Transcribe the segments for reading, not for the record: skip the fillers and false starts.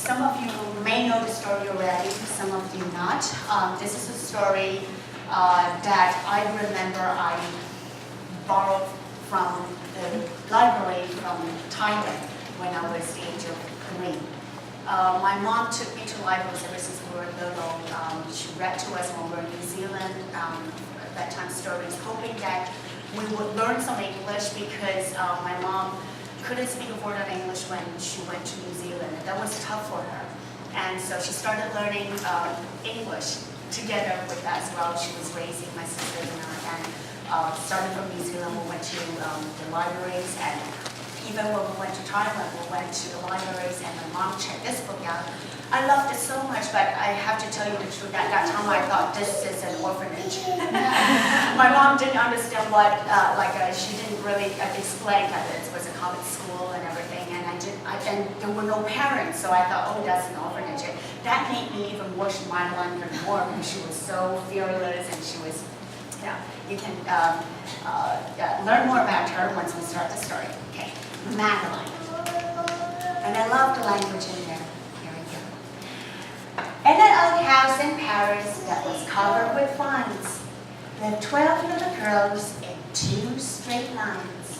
some of you may know the story already, some of you not. This is a story that I remember I borrowed from the library from Thailand when I was the age of 3. My mom took me to libraries ever since we were little. She read to us when we were in New Zealand, bedtime stories, hoping that we would learn some English because my mom couldn't speak a word of English when she went to New Zealand. And that was tough for her. And so she started learning English together with us while she was raising my sister and I. And starting from New Zealand, we went to the libraries, and even when we went to Thailand, we went to the libraries, and my mom checked this book out. I loved it so much, but I have to tell you the truth. At that time, I thought this is an orphanage. My mom didn't understand what, she didn't really explain that it was a common school and everything, and and there were no parents, so I thought, oh, that's an orphanage. And that made me even worship Madeline even more because she was so fearless, and she was, you can learn more about her once we start the story. Okay, Madeline. And I love the language in there. In an old house in Paris that was covered with vines, lived 12 little girls in 2 straight lines.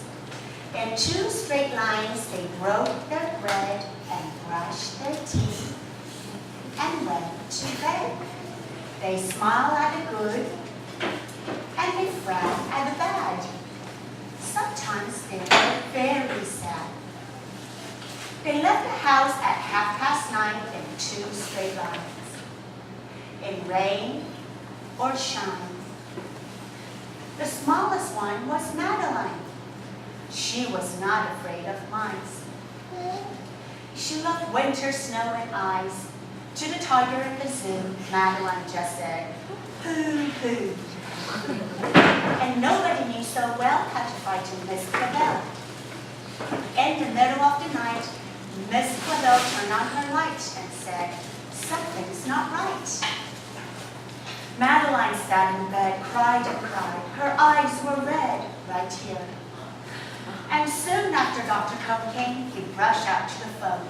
In 2 straight lines, they broke their bread and brushed their teeth and went to bed. They smiled at the good and they frowned at the bad. Sometimes they were very sad. They left the house at 9:30 in 2 straight lines, in rain or shine. The smallest one was Madeline. She was not afraid of mice. She loved winter, snow, and ice. To the tiger in the zoo, Madeline just said, "Hoo, hoo." And nobody knew so well how to frighten Miss Clavel. In the middle of the night, Miss Clavel turned on her light and said, "Something's not right." Madeline sat in bed, cried and cried. Her eyes were red right here. And soon after Dr. Cone came, he rushed out to the phone.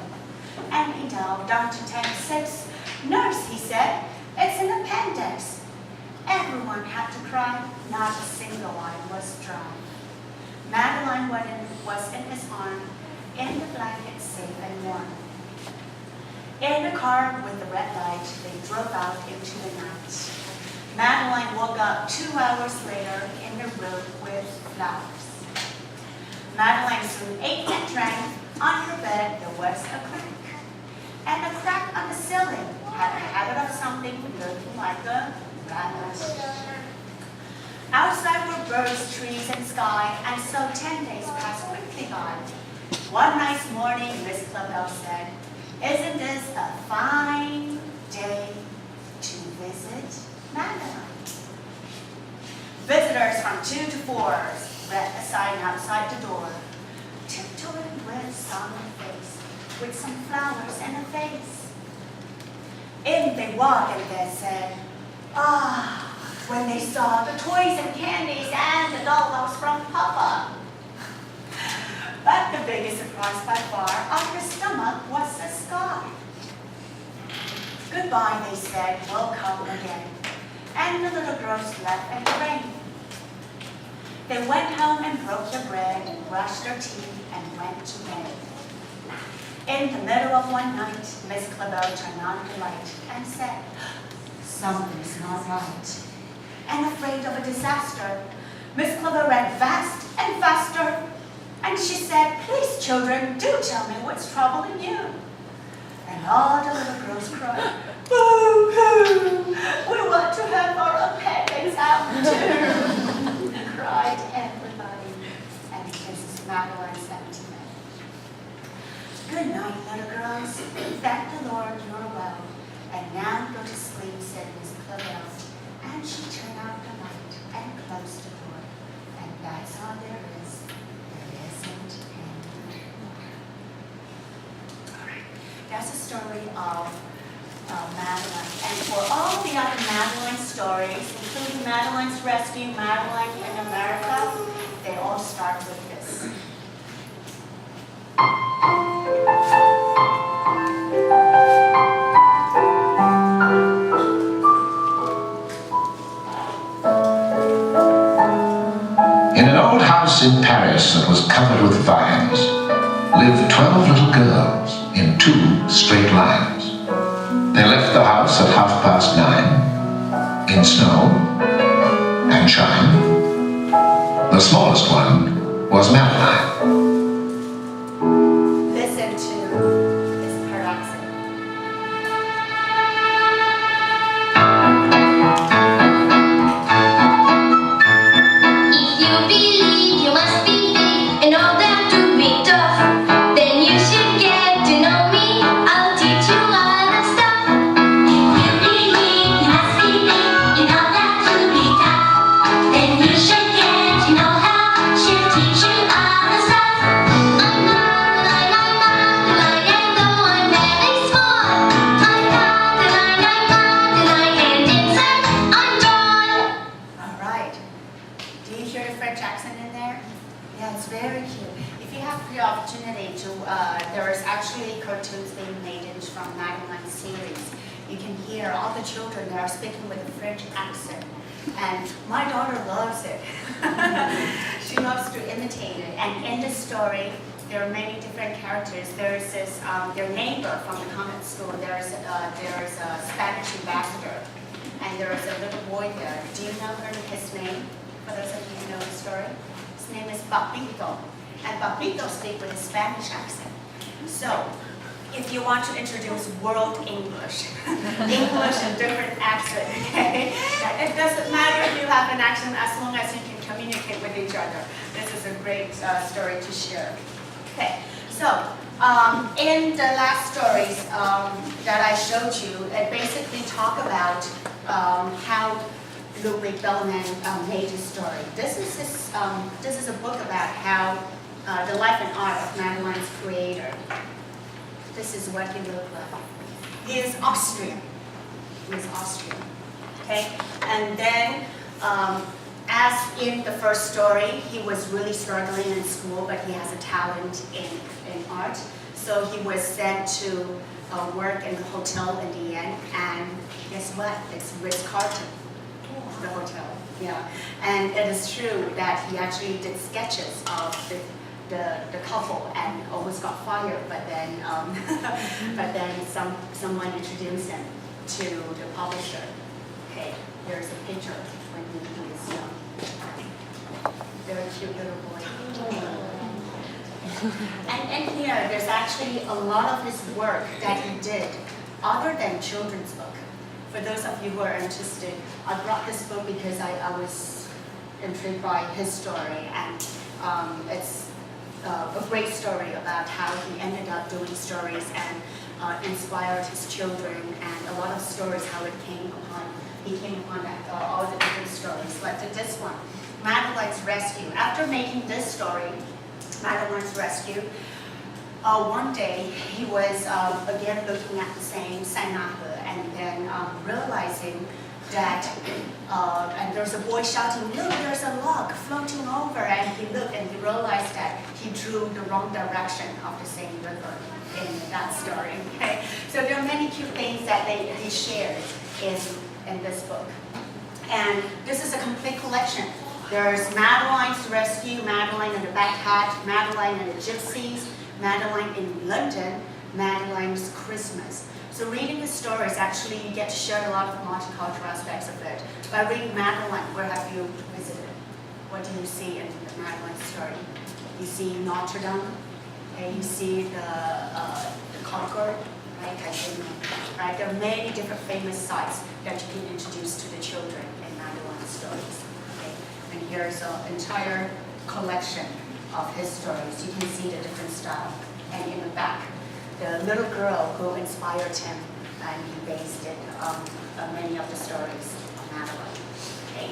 And he dialed Dr. 106. "Nurse," he said, "it's an appendix." Everyone had to cry. Not a single eye was dry. Madeline was in his arm, in the blanket, safe and warm. In the car with the red light, they drove out into the night. Madeline woke up 2 hours later in the room with flowers. Madeline soon ate and drank. On her bed there was a crack. And the crack on the ceiling had a habit of something looking like a rabbit. Outside were birds, trees, and sky, and so 10 days passed quickly by. One nice morning, Miss Clavel said, "Isn't this a fine day to visit Madeline?" Visitors from 2 to 4 read a sign outside the door, tiptoeing with solemn face, with some flowers and a vase. In they walked and they said, "Ah," when they saw the toys and candies and the dollhouse from Papa. But the biggest surprise by far on her stomach was a scar. "Goodbye," they said, "we'll come again." And the little girls left in the rain. They went home and broke their bread and brushed their teeth and went to bed. In the middle of one night, Miss Clavel turned on the light and said, "Something's not right." And afraid of a disaster, Miss Clavel ran fast and faster. And she said, "Please, children, do tell me what's troubling you." And all the little girls cried, "Boo-hoo! We want to have our appendix out too!" Cried everybody. And Mrs. Madeline said to them, "Good night, little girls. Thank the Lord you're well. And now go to sleep," said Miss Clavel. And she turned out the light and closed the door. And that's all there is. There isn't any more. All right. That's the story of Madeline. And for all the other Madeline stories, including Madeline's Rescue, Madeline in America, they all start with this. house in Paris that was covered with vines lived 12 little girls in 2 straight lines. They left the house at 9:30, in snow and shine. The smallest one was Madeline. Listen to this paroxysm. If you believe you must be big and all that to be tough, then you should get to know me. I'll teach you all the stuff. If you believe you must be big and all that to be tough, then you should get to know how. She'll teach you all the stuff. I'm Madeline, and though I'm very small, I'm Madeline, and inside I'm tall. All right. Do you hear the French accent in there? Yeah, it's very cute. If you have the opportunity to, there is actually cartoons being made from Madeline series. You can hear all the children that are speaking with a French accent. And my daughter loves it. She loves to imitate it. And in this story, there are many different characters. There's this, their neighbor from the convent school. There's a Spanish ambassador. And there is a little boy there. Do you know his name? For those of you who know the story. His name is Papito. And Papito speaks with a Spanish accent. So, if you want to introduce world English, English in different accent, okay? It doesn't matter if you have an accent as long as you can communicate with each other. This is a great story to share. Okay, so in the last stories that I showed you, it basically talk about how Ludwig Bellman made his story. This is a book about how the life and art of Madeline's creator. This is what he looked like. He is Austrian. He is Austrian. Okay? And then, as in the first story, he was really struggling in school, but he has a talent in art. So he was sent to work in the hotel in the end. And guess what? It's Ritz-Carlton, the hotel. Yeah. And it is true that he actually did sketches of the couple and almost got fired, but then someone introduced him to the publisher. Okay, there's a picture when he was young. Very cute little boy. And here, there's actually a lot of his work that he did other than children's book. For those of you who are interested, I brought this book because I was intrigued by his story, and it's a great story about how he ended up doing stories and inspired his children, and a lot of stories how he came upon that, all the different stories. But this one, Madeline's Rescue. After making this story, Madeline's Rescue, one day he was again looking at the same Sainahe, and then realizing that, and there's a boy shouting, "Look, there's a log floating over," and he looked and he realized that he drew the wrong direction of the same river in that story. Okay, so there are many cute things that he shared in this book, and this is a complete collection. There's Madeline's Rescue, Madeline and the Black Hat, Madeline and the Gypsies, Madeline in London, Madeline's Christmas. So reading the stories, actually you get to share a lot of multicultural aspects of it. By reading Madeline, where have you visited? What do you see in the Madeline story? You see Notre Dame, okay? You see the Concord, right? Right? There are many different famous sites that you can introduce to the children in Madeline's stories. Okay? And here's an entire collection of his stories. You can see the different style. And in the back, the little girl who inspired him, and he based it many of the stories on Madeline. Okay.